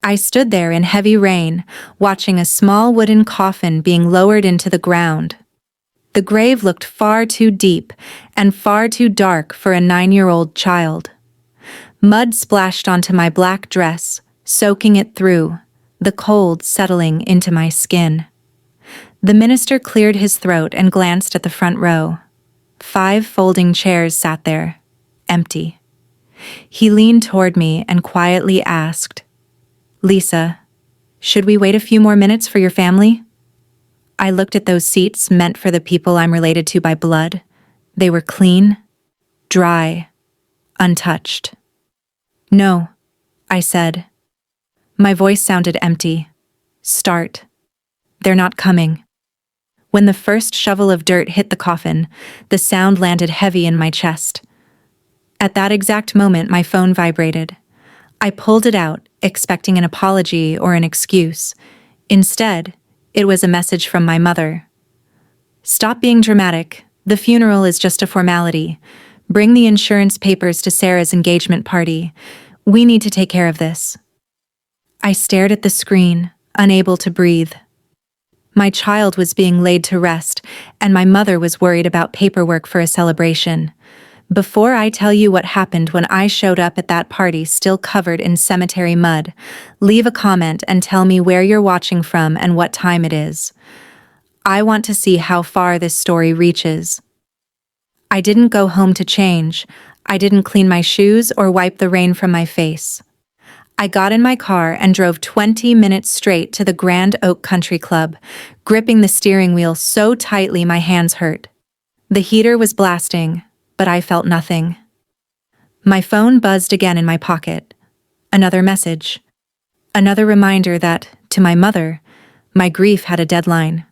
I stood there in heavy rain, watching a small wooden coffin being lowered into the ground. The grave looked far too deep and far too dark for a 9-year-old child. Mud splashed onto my black dress, soaking it through, the cold settling into my skin. The minister cleared his throat and glanced at the front row. 5 folding chairs sat there, empty. He leaned toward me and quietly asked, "Lisa, should we wait a few more minutes for your family?" I looked at those seats meant for the people I'm related to by blood. They were clean, dry, untouched. "No," I said. My voice sounded empty. "Start. They're not coming." When the first shovel of dirt hit the coffin, the sound landed heavy in my chest. At that exact moment, my phone vibrated. I pulled it out, expecting an apology or an excuse. Instead, it was a message from my mother. "Stop being dramatic. The funeral is just a formality. Bring the insurance papers to Sarah's engagement party. We need to take care of this." I stared at the screen, unable to breathe. My child was being laid to rest, and my mother was worried about paperwork for a celebration. Before I tell you what happened when I showed up at that party still covered in cemetery mud, leave a comment and tell me where you're watching from and what time it is. I want to see how far this story reaches. I didn't go home to change. I didn't clean my shoes or wipe the rain from my face. I got in my car and drove 20 minutes straight to the Grand Oak Country Club, gripping the steering wheel so tightly my hands hurt. The heater was blasting, but I felt nothing. My phone buzzed again in my pocket. Another message. Another reminder that, to my mother, my grief had a deadline.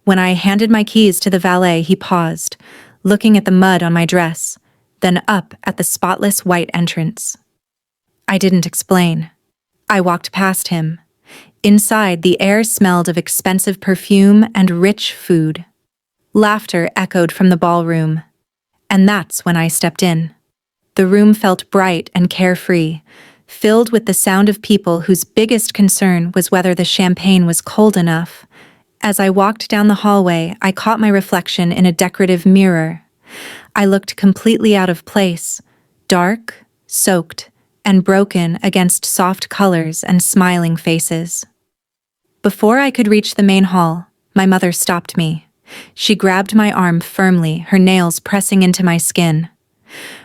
When I handed my keys to the valet, he paused, looking at the mud on my dress, then up at the spotless white entrance. I didn't explain. I walked past him. Inside, the air smelled of expensive perfume and rich food. Laughter echoed from the ballroom. And that's when I stepped in. The room felt bright and carefree, filled with the sound of people whose biggest concern was whether the champagne was cold enough. As I walked down the hallway, I caught my reflection in a decorative mirror. I looked completely out of place, dark, soaked, and broken against soft colors and smiling faces. Before I could reach the main hall, my mother stopped me. She grabbed my arm firmly, her nails pressing into my skin.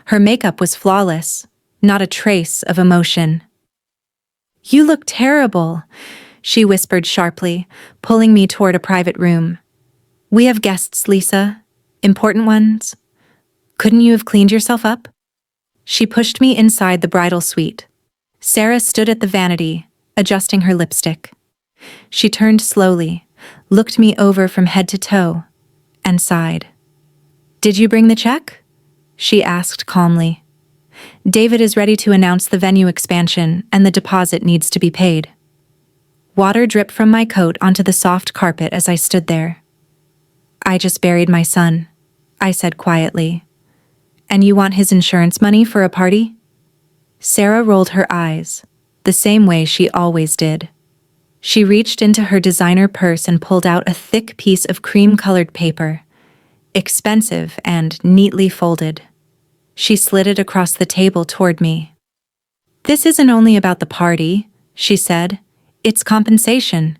Her makeup was flawless, not a trace of emotion. "You look terrible," she whispered sharply, pulling me toward a private room. "We have guests, Lisa. Important ones. Couldn't you have cleaned yourself up?" She pushed me inside the bridal suite. Sarah stood at the vanity, adjusting her lipstick. She turned slowly, looked me over from head to toe, and sighed. "Did you bring the check?" she asked calmly. "David is ready to announce the venue expansion, and the deposit needs to be paid." Water dripped from my coat onto the soft carpet as I stood there. "I just buried my son," I said quietly. "And you want his insurance money for a party?" Sarah rolled her eyes, the same way she always did. She reached into her designer purse and pulled out a thick piece of cream-colored paper, expensive and neatly folded. She slid it across the table toward me. "This isn't only about the party," she said. "It's compensation.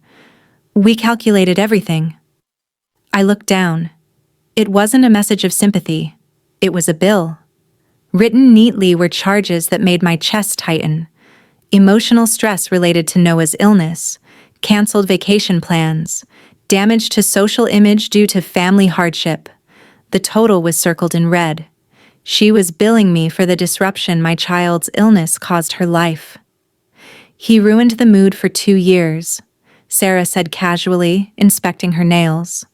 We calculated everything." I looked down. It wasn't a message of sympathy. It was a bill. Written neatly were charges that made my chest tighten. Emotional stress related to Noah's illness, canceled vacation plans, damage to social image due to family hardship. The total was circled in red. She was billing me for the disruption my child's illness caused her life. "He ruined the mood for 2 years," Sarah said casually, inspecting her nails.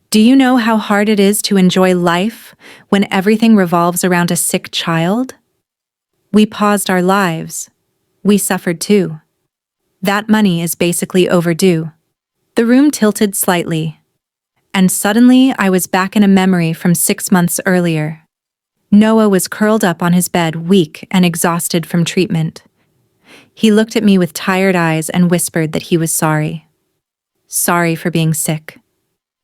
"Do you know how hard it is to enjoy life when everything revolves around a sick child? We paused our lives. We suffered too. That money is basically overdue." The room tilted slightly, and suddenly I was back in a memory from 6 months earlier. Noah was curled up on his bed, weak and exhausted from treatment. He looked at me with tired eyes and whispered that he was sorry. Sorry for being sick.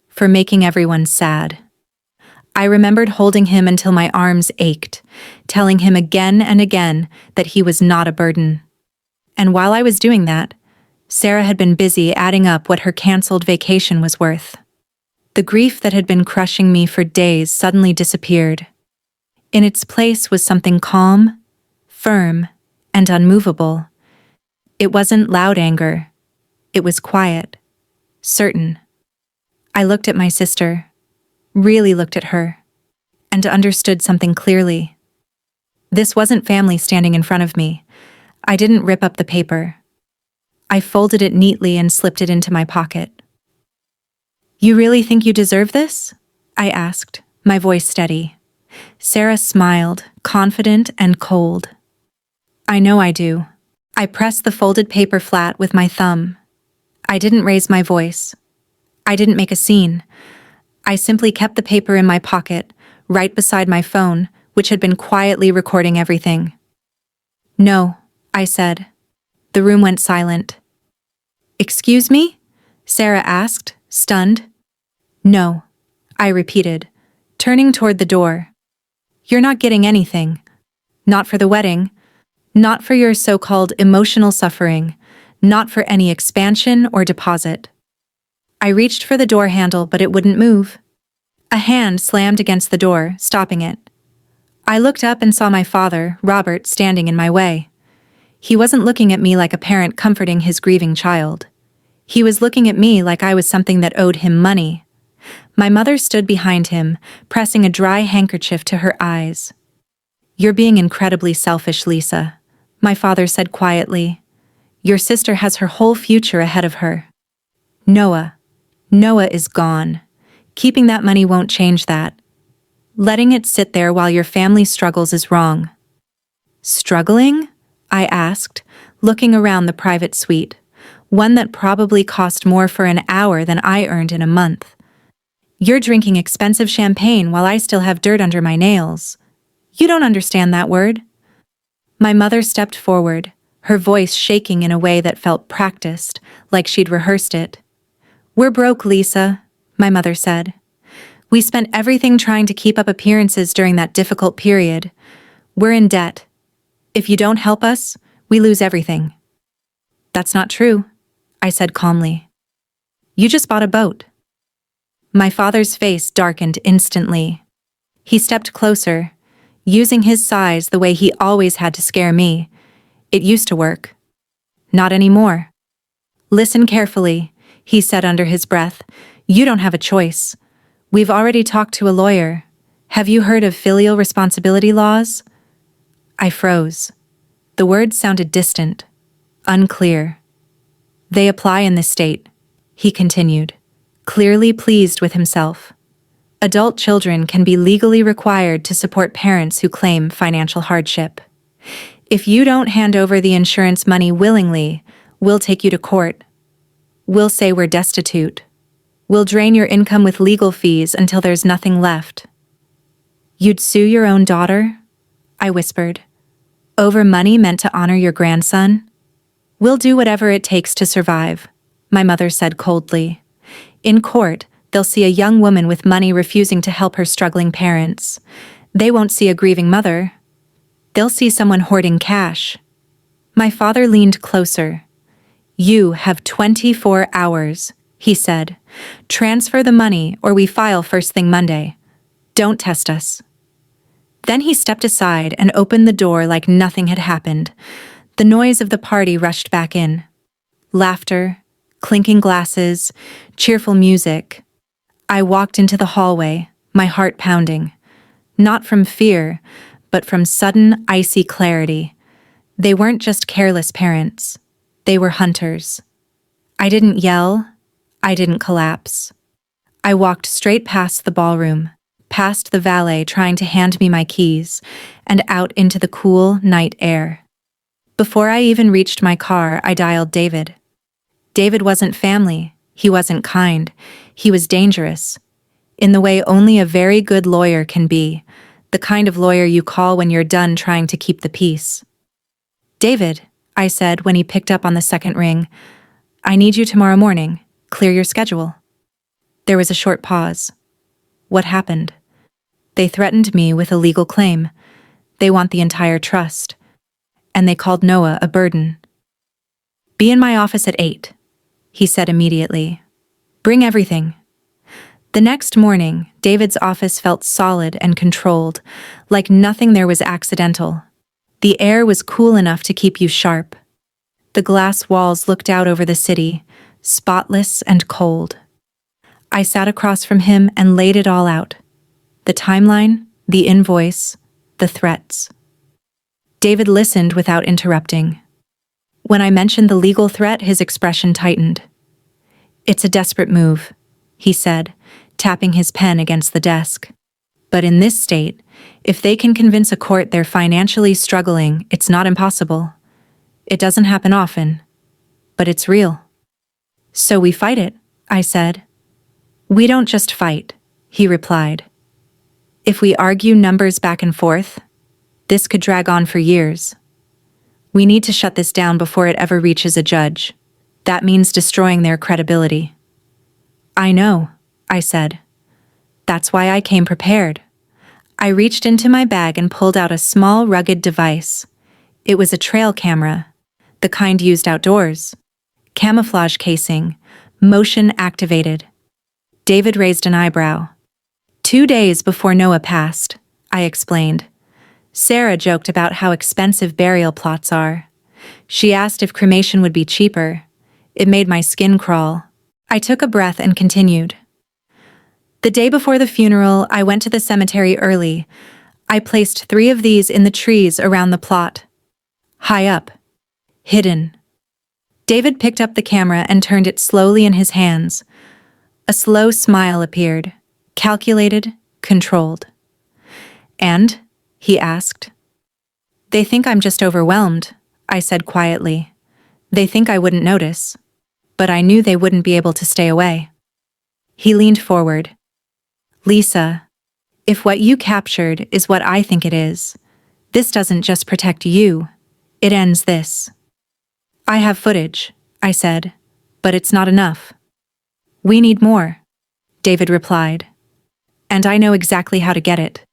For making everyone sad. I remembered holding him until my arms ached, telling him again and again that he was not a burden. And while I was doing that, Sarah had been busy adding up what her canceled vacation was worth. The grief that had been crushing me for days suddenly disappeared. In its place was something calm, firm, and unmovable. It wasn't loud anger. It was quiet, certain. I looked at my sister, really looked at her, and understood something clearly. This wasn't family standing in front of me. I didn't rip up the paper. I folded it neatly and slipped it into my pocket. "You really think you deserve this?" I asked, my voice steady. Sarah smiled, confident and cold. "I know I do." I pressed the folded paper flat with my thumb. I didn't raise my voice. I didn't make a scene. I simply kept the paper in my pocket, right beside my phone, which had been quietly recording everything. "No," I said. The room went silent. "Excuse me?" Sarah asked, stunned. "No," I repeated, turning toward the door. "You're not getting anything. Not for the wedding. Not for your so-called emotional suffering. Not for any expansion or deposit." I reached for the door handle, but it wouldn't move. A hand slammed against the door, stopping it. I looked up and saw my father, Robert, standing in my way. He wasn't looking at me like a parent comforting his grieving child. He was looking at me like I was something that owed him money. My mother stood behind him, pressing a dry handkerchief to her eyes. "You're being incredibly selfish, Lisa," my father said quietly. "Your sister has her whole future ahead of her. Noah is gone. Keeping that money won't change that. Letting it sit there while your family struggles is wrong." "Struggling?" I asked, looking around the private suite, one that probably cost more for an hour than I earned in a month. "You're drinking expensive champagne while I still have dirt under my nails. You don't understand that word." My mother stepped forward, her voice shaking in a way that felt practiced, like she'd rehearsed it. "We're broke, Lisa," my mother said. "We spent everything trying to keep up appearances during that difficult period. We're in debt. If you don't help us, we lose everything." "That's not true," I said calmly. "You just bought a boat." My father's face darkened instantly. He stepped closer, using his size the way he always had to scare me. "It used to work. Not anymore." "Listen carefully," he said under his breath. "You don't have a choice. We've already talked to a lawyer. Have you heard of filial responsibility laws?" I froze. The words sounded distant, unclear. "They apply in this state," he continued, clearly pleased with himself. "Adult children can be legally required to support parents who claim financial hardship. If you don't hand over the insurance money willingly, we'll take you to court. We'll say we're destitute. We'll drain your income with legal fees until there's nothing left." "You'd sue your own daughter?" I whispered. "Over money meant to honor your grandson?" "We'll do whatever it takes to survive," my mother said coldly. "In court, they'll see a young woman with money refusing to help her struggling parents. They won't see a grieving mother. They'll see someone hoarding cash." My father leaned closer. "You have 24 hours, he said. "Transfer the money or we file first thing Monday. Don't test us." Then he stepped aside and opened the door like nothing had happened. The noise of the party rushed back in. Laughter, clinking glasses, cheerful music. I walked into the hallway, my heart pounding. Not from fear, but from sudden, icy clarity. They weren't just careless parents. They were hunters. I didn't yell. I didn't collapse. I walked straight past the ballroom, past the valet trying to hand me my keys, and out into the cool night air. Before I even reached my car, I dialed David. David wasn't family. He wasn't kind. He was dangerous. In the way only a very good lawyer can be, the kind of lawyer you call when you're done trying to keep the peace. "David," I said when he picked up on the second ring. I need you tomorrow morning. Clear your schedule. There was a short pause. What happened? They threatened me with a legal claim. They want the entire trust. And they called Noah a burden. Be in my office at 8, he said immediately. Bring everything. The next morning, David's office felt solid and controlled, like nothing there was accidental. The air was cool enough to keep you sharp. The glass walls looked out over the city, spotless and cold. I sat across from him and laid it all out. The timeline, the invoice, the threats. David listened without interrupting. When I mentioned the legal threat, his expression tightened. It's a desperate move, he said, tapping his pen against the desk. But in this state, if they can convince a court they're financially struggling, it's not impossible. It doesn't happen often, but it's real. So we fight it, I said. We don't just fight, he replied. If we argue numbers back and forth, this could drag on for years. We need to shut this down before it ever reaches a judge. That means destroying their credibility. I know, I said. That's why I came prepared. I reached into my bag and pulled out a small, rugged device. It was a trail camera, the kind used outdoors. Camouflage casing, motion activated. David raised an eyebrow. 2 days before Noah passed, I explained. Sarah joked about how expensive burial plots are. She asked if cremation would be cheaper. It made my skin crawl. I took a breath and continued. The day before the funeral, I went to the cemetery early. I placed 3 of these in the trees around the plot. High up. Hidden. David picked up the camera and turned it slowly in his hands. A slow smile appeared. Calculated, controlled. And? He asked. They think I'm just overwhelmed, I said quietly. They think I wouldn't notice. But I knew they wouldn't be able to stay away. He leaned forward. Lisa, if what you captured is what I think it is, this doesn't just protect you, it ends this. I have footage, I said, but it's not enough. We need more, David replied. And I know exactly how to get it.